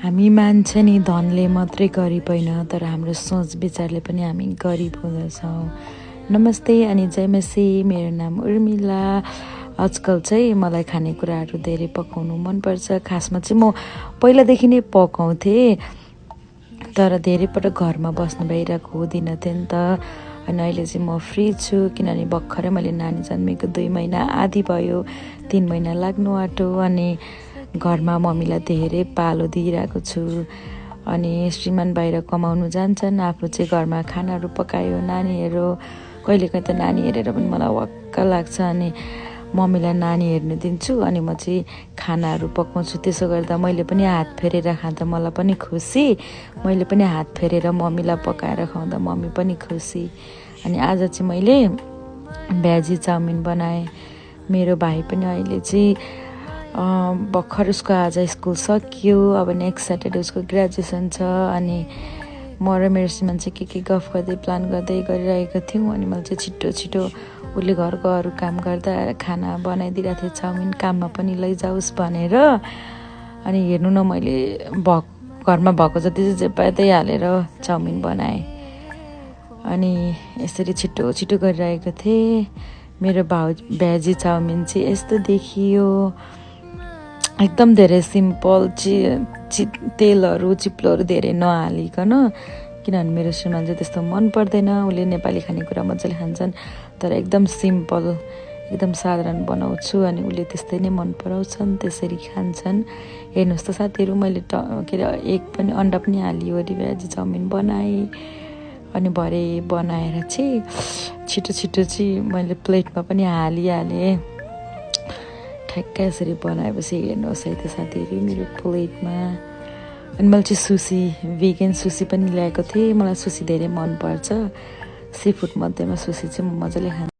हामी मान्छे नि धनले मात्रै गरिब होइन, तर हाम्रो सोच विचारले पनि हामी गरिब हुँदछौँ। नमस्ते अनि जय मसी, मेरो नाम उर्मिला। आजकल चाहिँ मलाई खानेकुराहरू धेरै पकाउनु मनपर्छ। खासमा चाहिँ म पहिलादेखि नै पकाउँथेँ, तर धेरै पटक घरमा बस्नु भइरहेको हुँदिनँ थिएँ नि त। अनि अहिले चाहिँ म फ्री छु, किनभने भर्खरै मैले नानी जन्मेको 2 महिना आधी भयो, 3 महिना लाग्नु आँट्यो। अनि घरमा मम्मीलाई धेरै पालो दिइरहेको छु। अनि श्रीमान बाहिर कमाउनु जान्छन्, आफ्नो चाहिँ घरमा खानाहरू पकायो। नानीहरू कहिलेकाहीँ त नानी हेरेर पनि मलाई वाक्क लाग्छ, अनि मम्मीलाई नानी हेर्नु दिन्छु, अनि म चाहिँ खानाहरू पकाउँछु। त्यसो गर्दा मैले पनि हात फेरेर खाँदा मलाई पनि खुसी, मैले पनि हात फेरेर मम्मीलाई पकाएर खुवाउँदा मम्मी पनि खुसी। अनि आज चाहिँ मैले भ्याजी चाउमिन बनाएँ। मेरो भाइ पनि अहिले चाहिँ भर्खर उसको आज स्कुल सकियो, अब नेक्स्ट स्याटरडे उसको ग्रेजुएसन छ। अनि म र मेरो श्रीमान चाहिँ के गफ गर्दै प्लान गर्दै गरिरहेको थियौँ। अनि मैले चाहिँ छिटो छिटो उसले घरको अरू काम गर्दा खाना बनाइदिरहेको थिएँ, चाउमिन काममा पनि लैजाओस् भनेर। अनि हेर्नु न, मैले घरमा भएको जति चाहिँ जे पाए त्यही हालेर चाउमिन बनाएँ। अनि यसरी छिटो छिटो गरिरहेको थिएँ। मेरो भ्याजी चाउमिन चाहिँ यस्तो देखियो, एकदम धेरै सिम्पल, तेलहरू चिप्लोहरू धेरै नहालिकन। किनभने मेरो श्रीमान चाहिँ त्यस्तो मन पर्दैन, उसले नेपाली खानेकुरा मजाले खान्छन्, तर एकदम सिम्पल एकदम साधारण बनाउँछु। अनि उसले त्यस्तै नै मन पराउँछन्, त्यसरी खान्छन्। हेर्नुहोस् त साथीहरू, मैले एक पनि अन्डा पनि हालिवरी भ्याजी चाउमिन बनाएँ। अनि भरे बनाएर चाहिँ छिटो छिटो चाहिँ मैले प्लेटमा पनि हालिहालेँ। ठ्याक्कै यसरी बनाएपछि हेर्नुहोस् है त साथीहरू मेरो प्लेटमा। अनि मैले चाहिँ सुसी, भेगन सुसी पनि ल्याएको थिएँ। मलाई सुसी धेरै मनपर्छ, सी फुड मध्येमा सुसी चाहिँ म मजाले खान्छु।